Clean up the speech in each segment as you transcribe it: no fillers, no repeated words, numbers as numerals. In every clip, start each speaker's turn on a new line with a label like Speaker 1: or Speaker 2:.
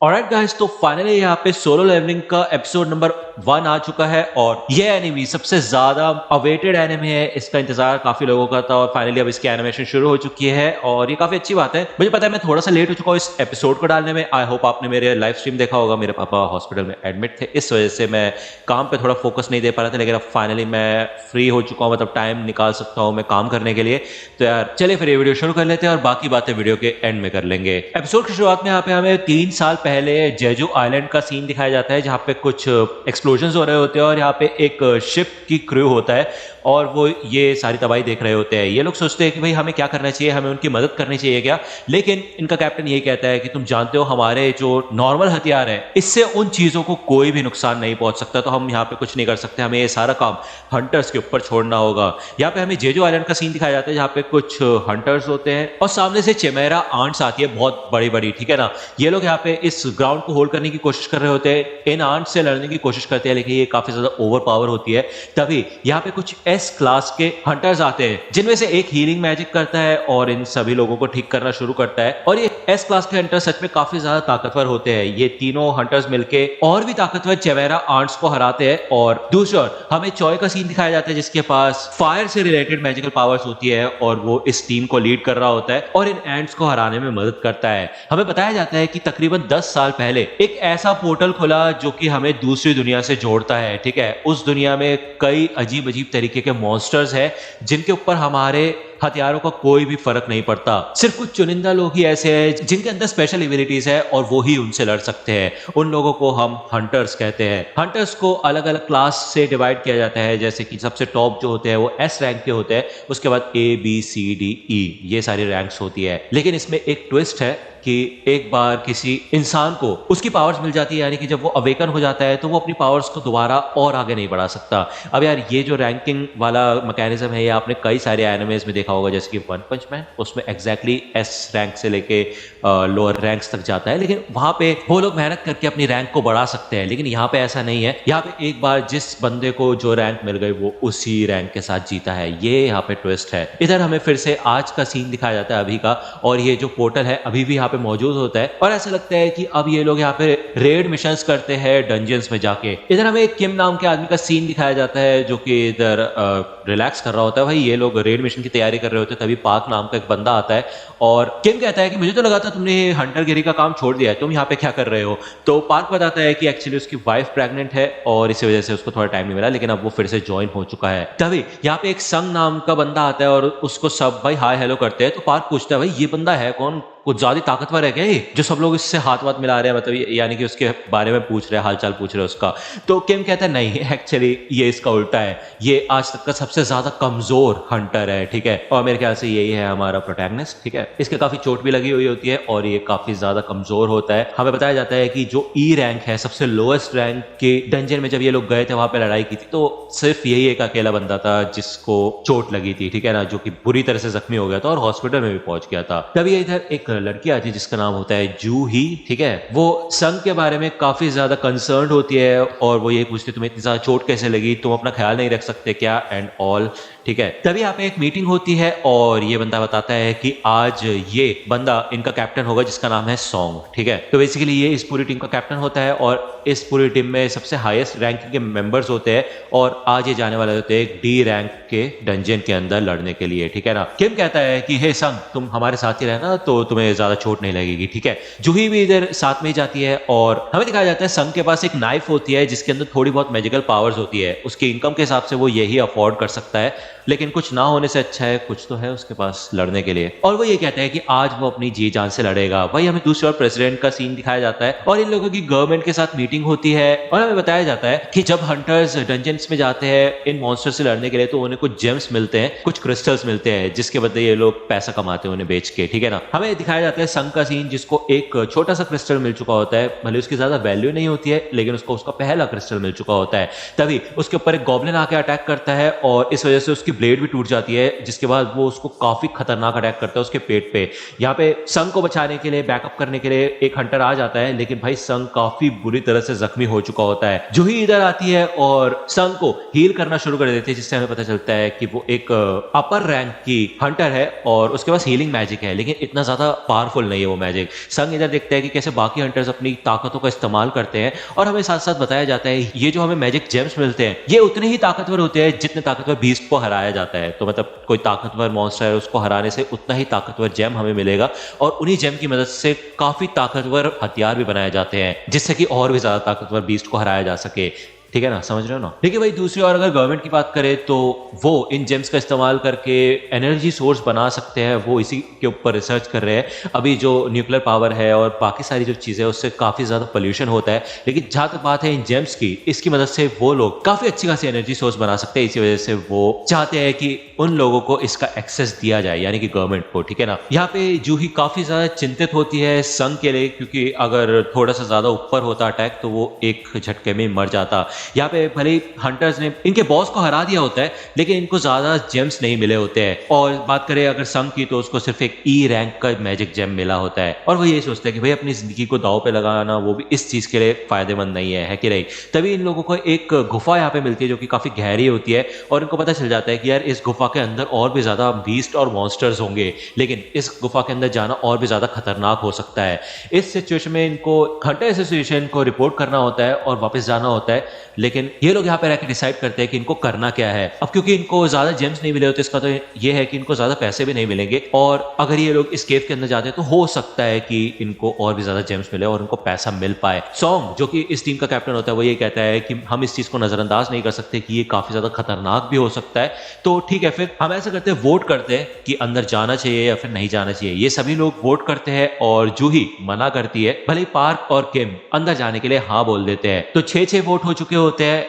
Speaker 1: Alright guys, तो finally यहाँ पे सोलो लेवलिंग का एपिसोड नंबर 1 आ चुका है और ये एनिमी सबसे ज्यादा अवेटेड एनिमी है। इसका इंतजार काफी लोगों का था और फाइनली अब इसकी एनिमेशन शुरू हो चुकी है और ये काफी अच्छी बात है। मुझे पता है मैं थोड़ा सा लेट हो चुका हूँ इस एपिसोड को डालने में। आई होप आपने मेरे लाइव स्ट्रीम देखा होगा। मेरे पापा हॉस्पिटल में एडमिट थे, इस वजह से मैं काम पे थोड़ा फोकस नहीं दे पा रहा था, लेकिन अब फाइनली मैं फ्री हो चुका हूँ, मतलब टाइम निकाल सकता हूँ मैं काम करने के लिए। तो यार चलिए फिर ये वीडियो शुरू कर लेते हैं और बाकी बातें वीडियो के एंड में कर लेंगे। एपिसोड की शुरुआत में यहाँ पे हमें 3 साल पहले जेजू आइलैंड का सीन दिखाया जाता है, जहाँ पे कुछ एक्सप्लोजन्स हो रहे होते हैं और यहाँ पे एक शिप की क्रू होता है और वो ये सारी तबाही देख रहे होते हैं। ये लोग सोचते हैं कि भाई हमें क्या करना चाहिए, हमें उनकी मदद करनी चाहिए क्या, लेकिन इनका कैप्टन ये कहता है कि तुम जानते हो हमारे जो नॉर्मल हथियार है इससे उन चीजों को कोई भी नुकसान नहीं पहुंच सकता, तो हम यहाँ पे कुछ नहीं कर सकते, हमें ये सारा काम हंटर्स के ऊपर छोड़ना होगा। यहाँ पे हमें जेजू आइलैंड का सीन दिखाया जाता है जहाँ पे कुछ हंटर्स होते हैं और सामने से चिमेरा आंट्स आती है बहुत बड़ी बड़ी, ठीक है ना। ये लोग यहाँ पे इस ग्राउंड को होल्ड करने की कोशिश कर रहे होते हैं, इन आंट्स से लड़ने की कोशिश करते हैं, लेकिन ये काफी ज्यादा ओवर पावर होती है। तभी यहाँ पे कुछ एस क्लास के हंटर्स आते हैं जिनमें से एक हीलिंग मैजिक करता है और इन सभी लोगों को ठीक करना शुरू करता है। और ये एस क्लास के हंटर्स सच में काफी ज्यादा ताकतवर होते हैं। ये तीनों हंटर्स मिलके और भी ताकतवर चिमेरा आंट्स को हराते हैं। और दूसरी ओर हमें चॉय का सीन दिखाया जाता है जिसके पास फायर से रिलेटेड मैजिकल पावर्स होती है और वो इस टीम को लीड कर रहा होता है और इन एंट्स को हराने में मदद करता है। हमें बताया जाता है कि तकरीबन 10 साल पहले एक ऐसा पोर्टल खुला जो कि हमें दूसरी दुनिया से जोड़ता है, ठीक है। उस दुनिया में कई अजीब अजीब तरीके के मॉन्स्टर्स हैं जिनके ऊपर हमारे हथियारों का कोई भी फर्क नहीं पड़ता। सिर्फ कुछ चुनिंदा लोग ही ऐसे हैं जिनके अंदर स्पेशल एबिलिटीज है और वो ही उनसे लड़ सकते हैं। उन लोगों को हम हंटर्स कहते हैं। हंटर्स को अलग अलग क्लास से डिवाइड किया जाता है, जैसे कि सबसे टॉप जो होते हैं वो एस रैंक के होते हैं, उसके बाद A B C D E ये सारी रैंक्स होती है। लेकिन इसमें एक ट्विस्ट है कि एक बार किसी इंसान को उसकी पावर्स मिल जाती है, यानी कि जब वो अवेकन हो जाता है तो वो अपनी पावर्स को दोबारा और आगे नहीं बढ़ा सकता। अब यार ये जो रैंकिंग वाला मैकेनिज्म है ये आपने कई सारे एनिमेज में देखा होगा, जैसे कि वन पंच मैन, उसमें एग्जैक्टली एस रैंक से लेके लोअर रैंक्स तक जाता है, लेकिन वहां पे वो लोग मेहनत करके अपनी रैंक को बढ़ा सकते हैं। लेकिन यहाँ पे ऐसा नहीं है। यहाँ पे एक बार जिस बंदे को जो रैंक मिल गई वो उसी रैंक के साथ जीता है। ये यहाँ पे ट्विस्ट है। इधर हमें फिर से आज का सीन दिखाया जाता है अभी का, और ये जो पोर्टल है अभी भी यहाँ पे मौजूद होता है और ऐसा लगता है कि अब ये लोग यहाँ पे रेड मिशंस करते हैं डंजन्स में जाके। इधर हमें किम नाम के आदमी का सीन दिखाया जाता है जो कि इधर रिलैक्स कर रहा होता है। भाई ये लोग रेड मिशन की तैयारी कर रहे होते हैं, तभी पार्क नाम का एक बंदा आता है और किम कहता है कि मुझे तो लगा था तुमने हंटर गिरी का काम छोड़ दिया है, तुम यहाँ पे क्या कर रहे हो। तो पार्क बताता है कि एक्चुअली उसकी वाइफ प्रेग्नेंट है और इसी वजह से उसको थोड़ा टाइम नहीं मिला, लेकिन अब वो फिर से ज्वाइन हो चुका है। तभी यहाँ पे एक संग नाम का बंदा आता है और उसको सब भाई हाय हेलो करते हैं। तो पार्क पूछता है भाई ये बंदा है कौन, कुछ ज्यादा ताकतवर है क्या ये, जो सब लोग इससे हाथ वाथ मिला रहे हैं, मतलब यानी कि उसके बारे में पूछ रहे हैं, हालचाल पूछ रहे हैं उसका। तो किम कहता है नहीं, एक्चुअली ये इसका उल्टा है, ये आज तक का सबसे ज्यादा कमजोर हंटर है, ठीक है। और मेरे ख्याल से यही है हमारा प्रोटैगनिस्ट, ठीक है। इसके काफी चोट भी लगी हुई होती है और ये काफी ज्यादा कमजोर होता है। हमें बताया जाता है कि जो ई रैंक है, सबसे लोएस्ट रैंक के डंजन में जब ये लोग गए थे वहां पे लड़ाई की थी, तो सिर्फ यही एक अकेला बंदा था जिसको चोट लगी थी, ठीक है ना, जो कि बुरी तरह से जख्मी हो गया था और हॉस्पिटल में भी पहुंच गया था। तभी इधर एक लड़की आती है जिसका नाम होता है जू ही, ठीक है। वो संग के बारे में काफी ज्यादा कंसर्न होती है और वो ये पूछती है तुम्हें इतनी ज्यादा चोट कैसे लगी, तुम अपना ख्याल नहीं रख सकते क्या, एंड ऑल, ठीक है। तभी यहाँ पे एक मीटिंग होती है और ये बंदा बताता है कि आज ये बंदा इनका कैप्टन होगा जिसका नाम है सॉन्ग, ठीक है। तो बेसिकली ये इस पूरी टीम का कैप्टन होता है और इस पूरी टीम में सबसे हाईएस्ट रैंकिंग के मेंबर्स होते हैं और आज ये जाने वाले होते हैं एक डी रैंक के डंजन के अंदर लड़ने के लिए, ठीक है ना। किम कहता है कि हे संग तुम हमारे साथ ही रहना तो तुम्हें ज्यादा चोट नहीं लगेगी, ठीक है। जूही भी इधर साथ में ही जाती है और हमें दिखाया जाता है संग के पास एक नाइफ होती है जिसके अंदर थोड़ी बहुत मैजिकल पावर्स होती है। उसकी इनकम के हिसाब से वो यही अफोर्ड कर सकता है, लेकिन कुछ ना होने से अच्छा है कुछ तो है उसके पास लड़ने के लिए। और वो ये कहता है कि आज वो अपनी जी जान से लड़ेगा। वही हमें दूसरी ओर प्रेसिडेंट का सीन दिखाया जाता है और इन लोगों की गवर्नमेंट के साथ मीटिंग होती है और हमें बताया जाता है कि जब हंटर्स डंजन्स में जाते हैं इन मॉन्स्टर से लड़ने के लिए तो उन्हें कुछ जेम्स मिलते हैं, कुछ क्रिस्टल्स मिलते हैं, जिसके बदले ये लोग पैसा कमाते हैं उन्हें बेच के, ठीक है ना। हमें दिखाया जाता है संग का सीन जिसको एक छोटा सा क्रिस्टल मिल चुका होता है, भले उसकी ज्यादा वैल्यू नहीं होती है लेकिन उसको उसका पहला क्रिस्टल मिल चुका होता है। तभी उसके ऊपर एक गॉब्लिन आके अटैक करता है और इस वजह से उसकी ब्लेड भी टूट जाती है, जिसके बाद वो उसको काफी खतरनाक अटैक करता है उसके पेट पे। यहाँ पे संग को बचाने के लिए, बैकअप करने के लिए एक हंटर आ जाता है, लेकिन भाई संग काफी बुरी तरह से जख्मी हो चुका होता है। जूही इधर आती है और संग को हील करना शुरू कर देती है, जिससे हमें पता चलता है कि वो एक अपर रैंक की हंटर है और उसके पास हीलिंग मैजिक है, लेकिन इतना ज्यादा पावरफुल नहीं है वो मैजिक। संग इधर देखता है कि कैसे बाकी हंटर्स अपनी ताकतों का इस्तेमाल करते हैं, और हमें साथ साथ बताया जाता है ये जो हमें मैजिक जेम्स मिलते हैं ये उतने ही ताकतवर होते हैं जितने ताकतवर बीस्ट को हराया जाता है। तो मतलब कोई ताकतवर मॉन्स्टर है, उसको हराने से उतना ही ताकतवर जेम हमें मिलेगा, और उन्हीं जेम की मदद से काफी ताकतवर हथियार भी बनाए जाते हैं, जिससे कि और भी ज्यादा ताकतवर बीस्ट को हराया जा सके। ठीक है ना, समझ रहे हो ना। देखिए भाई, दूसरी ओर अगर गवर्नमेंट की बात करें तो वो इन जेम्स का इस्तेमाल करके एनर्जी सोर्स बना सकते हैं, वो इसी के ऊपर रिसर्च कर रहे हैं। अभी जो न्यूक्लियर पावर है और बाकी सारी जो चीज़ें, उससे काफ़ी ज़्यादा पोल्यूशन होता है, लेकिन जहाँ तक बात है इन जेम्स की, इसकी मदद से वो लोग काफ़ी अच्छी खासी एनर्जी सोर्स बना सकते हैं। इसी वजह से वो चाहते हैं कि उन लोगों को इसका एक्सेस दिया जाए, यानी कि गवर्नमेंट को। ठीक है ना। यहाँ पे जूही काफ़ी ज़्यादा चिंतित होती है संग के लिए, क्योंकि अगर थोड़ा सा ज़्यादा ऊपर होता अटैक तो वो एक झटके में मर जाता। यहाँ पे भले ही हंटर्स ने इनके बॉस को हरा दिया होता है, लेकिन इनको ज्यादा जेम्स नहीं मिले होते हैं। और बात करें अगर संग की, तो उसको सिर्फ एक ई रैंक का मैजिक जेम मिला होता है, और वो यही सोचता है कि भाई अपनी जिंदगी को दांव पे लगाना वो भी इस चीज के लिए फायदेमंद नहीं है कि नहीं। तभी इन लोगों को एक गुफा यहाँ पे मिलती है जो कि काफी गहरी होती है, और इनको पता चल जाता है कि यार इस गुफा के अंदर और भी ज्यादा बीस्ट और मॉन्स्टर्स होंगे, लेकिन इस गुफा के अंदर जाना और भी ज्यादा खतरनाक हो सकता है। इस सिचुएशन में इनको हंटर एसोसिएशन को रिपोर्ट करना होता है और वापस जाना होता है, लेकिन ये लोग यहाँ पे रहकर डिसाइड करते हैं कि इनको करना क्या है। अब क्योंकि इनको ज्यादा जेम्स नहीं मिले होते, इसका तो ये है कि इनको ज्यादा पैसे भी नहीं मिलेंगे, और अगर ये लोग इस केव के अंदर जाते हैं तो हो सकता है कि इनको और भी ज्यादा जेम्स मिले और इनको पैसा मिल पाए। सॉन्ग, जो कि इस टीम का कैप्टन होता है, वो ये कहता है कि हम इस चीज को नजरअंदाज नहीं कर सकते कि ये काफी ज्यादा खतरनाक भी हो सकता है। तो ठीक है, फिर हम ऐसा करते हैं, वोट करते हैं कि अंदर जाना चाहिए या फिर नहीं जाना चाहिए। ये सभी लोग वोट करते हैं और जूही मना करती है, भले ही पार्क और किम अंदर जाने के लिए हाँ बोल देते हैं। तो 6-6 वोट हो चुके होते हैं,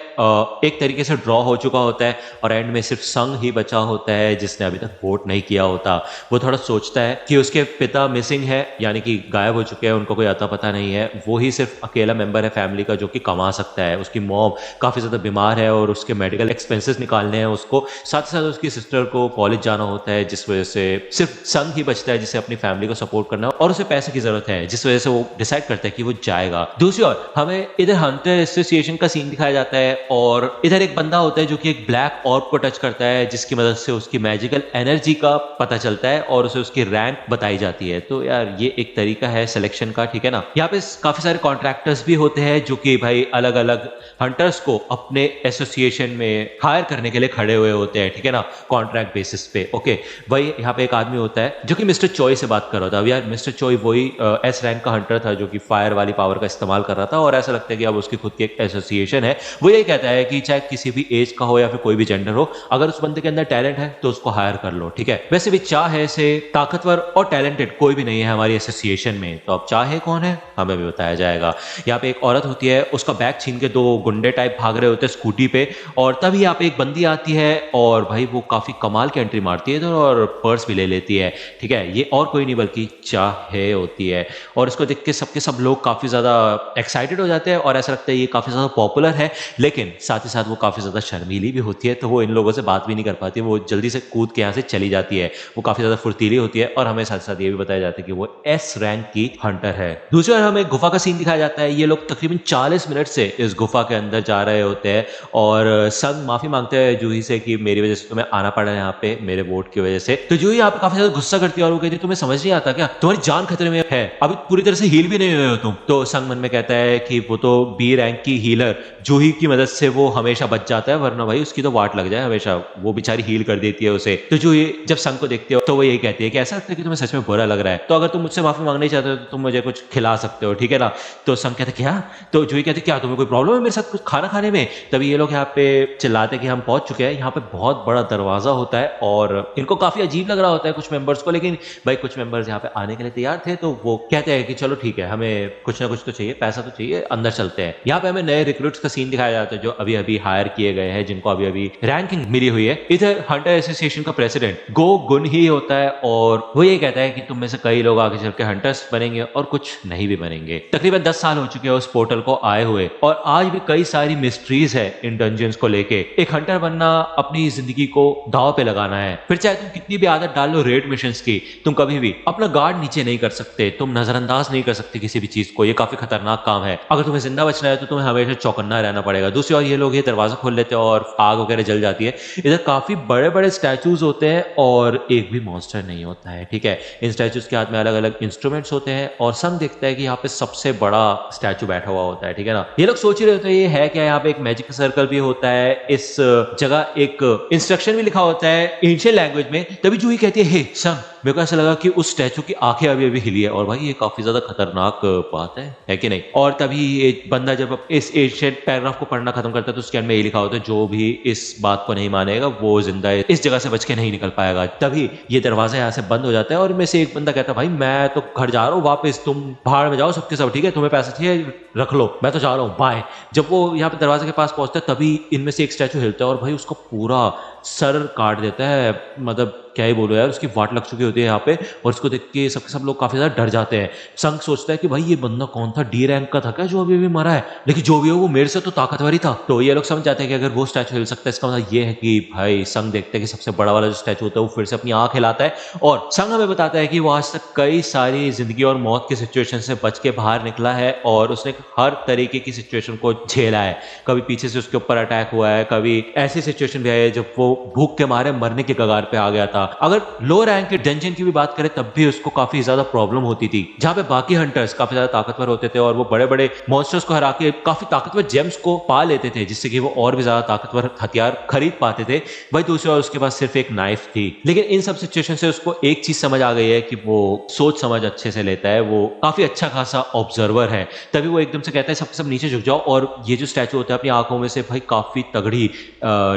Speaker 1: एक तरीके से ड्रॉ हो चुका होता है, और एंड में सिर्फ संग ही बचा होता है जिसने अभी तक वोट नहीं किया होता। वो थोड़ा सोचता है कि उसके पिता मिसिंग है, यानी कि गायब हो चुके हैं, उनको कोई अता पता नहीं है। वो ही सिर्फ अकेला मेंबर है फैमिली का जो कि कमा सकता है। उसकी मॉम काफी ज्यादा बीमार है और उसके मेडिकल एक्सपेंसेस निकालने हैं उसको, साथ ही साथ उसकी सिस्टर को कॉलेज जाना होता है, जिस वजह से सिर्फ संग ही बचता है जिसे अपनी फैमिली को सपोर्ट करना है, और उसे पैसे की जरूरत है, जिस वजह से वो डिसाइड करता है कि वो जाएगा। दूसरी ओर हमें इधर हंटर एसोसिएशन का सीन दिखाया जाता है, और इधर एक बंदा होता है जो कि एक ब्लैक ऑर्ब को टच करता है, जिसकी मदद से उसकी मैजिकल एनर्जी का पता चलता है और उसे उसकी रैंक बताई जाती है। तो यार ये एक तरीका है सिलेक्शन का, ठीक है ना। यहाँ पे काफी सारे कॉन्ट्रैक्टर्स भी होते हैं जो कि भाई अलग अलग हंटर्स को अपने एसोसिएशन में हायर करने के लिए खड़े हुए होते हैं, ठीक है ना, कॉन्ट्रैक्ट बेसिस पे। ओके, वही यहाँ पे एक आदमी होता है जो कि मिस्टर चोई से बात कर रहा था। अब यार मिस्टर चोई वही एस रैंक का हंटर था जो कि फायर वाली पावर का इस्तेमाल कर रहा था, और ऐसा लगता है कि अब उसकी खुद की एक एसोसिएशन है। वो यही कहता है कि चाहे किसी भी एज का हो या फिर कोई भी जेंडर हो, अगर उस बंदे के अंदर टैलेंट है तो उसको हायर कर लो, ठीक है। वैसे भी चाहे से ताकतवर और टैलेंटेड कोई भी नहीं है हमारी एसोसिएशन में, तो अब चाहे कौन है हमें भी बताया जाएगा। यहाँ पे एक औरत होती है, उसका बैग छीन के 2 गुंडे टाइप भाग रहे होते हैं स्कूटी पे, और तभी यहाँ पे एक बंदी आती है और भाई वो काफी कमाल की एंट्री मारती है और पर्स भी ले लेती है, ठीक है। ये और कोई नहीं बल्कि चाहे होती है, और इसको देख के सबके सब लोग काफी ज्यादा एक्साइटेड हो जाते हैं और ऐसा लगता है ये काफी ज्यादा पॉपुलर है, लेकिन साथ ही साथ वो काफी ज्यादा शर्मीली भी होती है, तो वो इन लोगों से बात भी नहीं कर पाती। वो जल्दी से कूद के यहाँ से चली जाती है। वो काफी ज्यादा फुर्तीली होती है, और हमें साथ साथ ये भी बताया जाता है कि वो एस रैंक की हंटर है। दूसरी ओर हमें गुफा का सीन दिखाया जाता है। ये लोग तकरीबन 40 मिनट से इस गुफा के अंदर जा रहे होते हैं, और संग माफी मांगते हैं जूही से कि मेरी वजह से तुम्हें आना पड़ा यहाँ पे, मेरे वोट की वजह से। तो जूही यहाँ पे काफी ज्यादा गुस्सा करती है और वो कहती है तुम्हें समझ नहीं आता क्या, तुम्हारी जान खतरे में है, अभी पूरी तरह से हील भी नहीं हुए हो तुम। तो संग मन में कहता है कि वो तो बी रैंक की हीलर जूही की मदद से वो हमेशा बच जाता है, वरना भाई उसकी तो वाट लग जाए हमेशा, वो बेचारी हील कर देती है उसे। तो जूही जब संग को देखती है तो वो यही कहती है कि ऐसा लगता है कि तुम्हें सच में बुरा लग रहा है, तो अगर तुम मुझसे माफी मांगना चाहते हो तो तुम मुझे कुछ खिला सकते हो, ठीक है ना। तो संग कहते क्या, तो जूही कहते क्या तुम्हें कोई प्रॉब्लम है मेरे साथ कुछ खाना खाने में। तभी ये लोग यहाँ पे चिल्लाते कि हम पहुंच चुके हैं। यहाँ पे बहुत बड़ा दरवाजा होता है और इनको काफी अजीब लग रहा होता है कुछ मेंबर्स को, लेकिन भाई कुछ मेंबर्स यहाँ पे आने के लिए तैयार थे, तो वो कहते हैं कि चलो ठीक है, हमें कुछ ना कुछ तो चाहिए, पैसा तो चाहिए, अंदर चलते हैं। यहाँ पे हमें नए रिक्रूट्स का सीन दिखाया जाता है जो अभी अभी हायर किए गए हैं, जिनको अभी अभी रैंकिंग मिली हुई है। इधर हंटर एसोसिएशन का प्रेसिडेंट गो गुन ही होता है और वो ये कहता है कि तुम में से कई लोग आगे चल के हंटर्स बनेंगे और कुछ नहीं भी बनेंगे। तकरीबन 10 साल हो चुके हैं उस पोर्टल को आए हुए और आज भी कई सारी मिस्ट्रीज है इन डंजन्स को लेके। एक हंटर बनना अपनी जिंदगी को दांव पे लगाना है, फिर चाहे तुम कितनी भी आदत डाल लो रेड मिशंस की, तुम कभी भी अपना गार्ड नीचे नहीं कर सकते, तुम नजरअंदाज नहीं कर सकते किसी भी चीज को। ये काफी खतरनाक काम है। अगर तुम्हें जिंदा बचना है तो तुम्हें हमेशा चौकन्ना रहना पड़ेगा। दूसरी ओर ये लोग ये दरवाजा खोल लेते हैं और आग वगैरह जल जाती है। इधर काफी बड़े बड़े स्टैचूज होते हैं और एक भी मॉन्स्टर नहीं होता है, ठीक है। इन स्टैचूज के हाथ में अलग अलग इंस्ट्रूमेंट्स होते हैं और संग देखता है कि यहाँ पे सबसे बड़ा स्टैचू बैठा हुआ होता है, ठीक है ना। ये लोग सोच ही रहे होते हैं ये है क्या, यहाँ पे एक मैजिक सर्कल भी होता है, इस जगह एक इंस्ट्रक्शन भी लिखा होता है एंशिएंट लैंग्वेज में। तभी जूही कहती है, हे संग, मेरे को ऐसा लगा कि उस स्टैचू की आंखें अभी अभी हिली है। और भाई ये काफी ज्यादा खतरनाक बात है कि नहीं। और तभी एक बंदा जब इस एशियन पैराग्राफ को पढ़ना खत्म करता है तो उसके अंदर में ये लिखा होता है, जो भी इस बात को नहीं मानेगा वो जिंदा इस जगह से बच के नहीं निकल पाएगा। तभी ये दरवाजा यहाँ से बंद हो जाता है और इनमें से एक बंदा कहता है, भाई मैं तो घर जा रहा हूँ वापस, तुम भाड़ में जाओ सबके सब, ठीक है, तुम्हें पैसे चाहिए रख लो, मैं तो जा रहा हूँ, बाय। जब वो यहाँ पे दरवाजे के पास पहुंचता है तभी इनमें से एक स्टैचू हिलता है और भाई उसका पूरा सर काट देता है। मतलब क्या ही बोलो यार, उसकी वाट लग चुकी होती है यहाँ पे और उसको देख के सब लोग काफी ज्यादा डर जाते हैं। संग सोचता है कि भाई ये बंदा कौन था, डी रैंक का था क्या जो अभी अभी मरा है, लेकिन जो भी हो वो मेरे से तो ताकतवर ही था। तो ये लोग समझ जाते हैं कि अगर वो स्टैचू हिल सकता है इसका मतलब ये है कि भाई संग देखते हैं कि सबसे बड़ा वाला जो स्टैचू होता है वो फिर से अपनी आंख हिलाता है। और संग हमें बताता है कि वो आज तक कई सारी जिंदगी और मौत की सिचुएशन से बच के बाहर निकला है और उसने हर तरीके की सिचुएशन को झेला है। कभी पीछे से उसके ऊपर अटैक हुआ है, कभी ऐसी सिचुएशन भी आई है जब वो भूख के मारे मरने के कगार पे आ गया था। अगर लो रैंक के डंजन की भी बात करें तब भी उसको काफी ज्यादा प्रॉब्लम होती थी, जहां पे बाकी हंटर्स काफी ज्यादा ताकतवर होते थे और वो बड़े बड़े मॉन्स्टर्स को हरा के काफी ताकतवर जेम्स को पा लेते थे जिससे कि वो और भी ज्यादा ताकतवर हथियार खरीद पाते थे। भाई दूसरी ओर उसके पास सिर्फ एक नाइफ थी। लेकिन इन सब सिचुएशन से उसको एक चीज समझ आ गई है कि वो सोच समझ अच्छे से लेता है, वो काफी अच्छा खासा ऑब्जर्वर है। तभी वो एकदम से कहता है सब नीचे झुक जाओ और ये जो स्टैचू होता है अपनी आंखों में से भाई काफी तगड़ी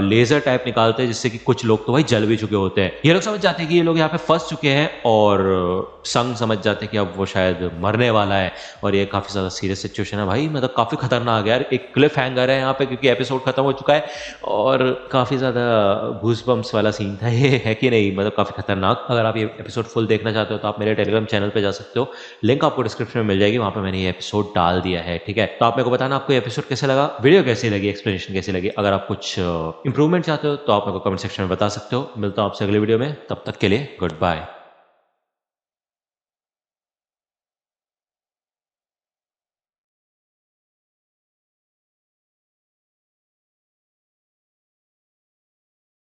Speaker 1: लेजर टाइप निकालते हैं जिससे कि कुछ लोग तो भाई जल भी चुके होते हैं। ये लोग समझ जाते हैं कि ये लोग यहाँ पे फंस चुके हैं और संग समझ जाते हैं कि अब वो शायद मरने वाला है और ये काफी ज्यादा सीरियस सिचुएशन है भाई। मतलब काफी खतरनाक है यार, एक क्लिफ हैंगर है यहाँ पे क्योंकि एपिसोड खत्म हो चुका है और काफी ज्यादा गूस बम्प्स वाला सीन था ये, है कि नहीं। मतलब काफी खतरनाक। अगर आप ये एपिसोड फुल देखना चाहते हो तो आप मेरे टेलीग्राम चैनल पे जा सकते हो, लिंक आपको डिस्क्रिप्शन में मिल जाएगी, वहां पे मैंने ये एपिसोड डाल दिया है, ठीक है। तो आप मेरे को बताना आपको ये एपिसोड कैसे लगा, वीडियो कैसी लगी, एक्सप्लेनेशन कैसी लगी। अगर आप कुछ इंप्रूवमेंट चाहते हो तो आप मेरे को कमेंट सेक्शन में बता सकते हो। मिलता हूं आपसे अगले वीडियो में, तब तक के लिए गुड बाय।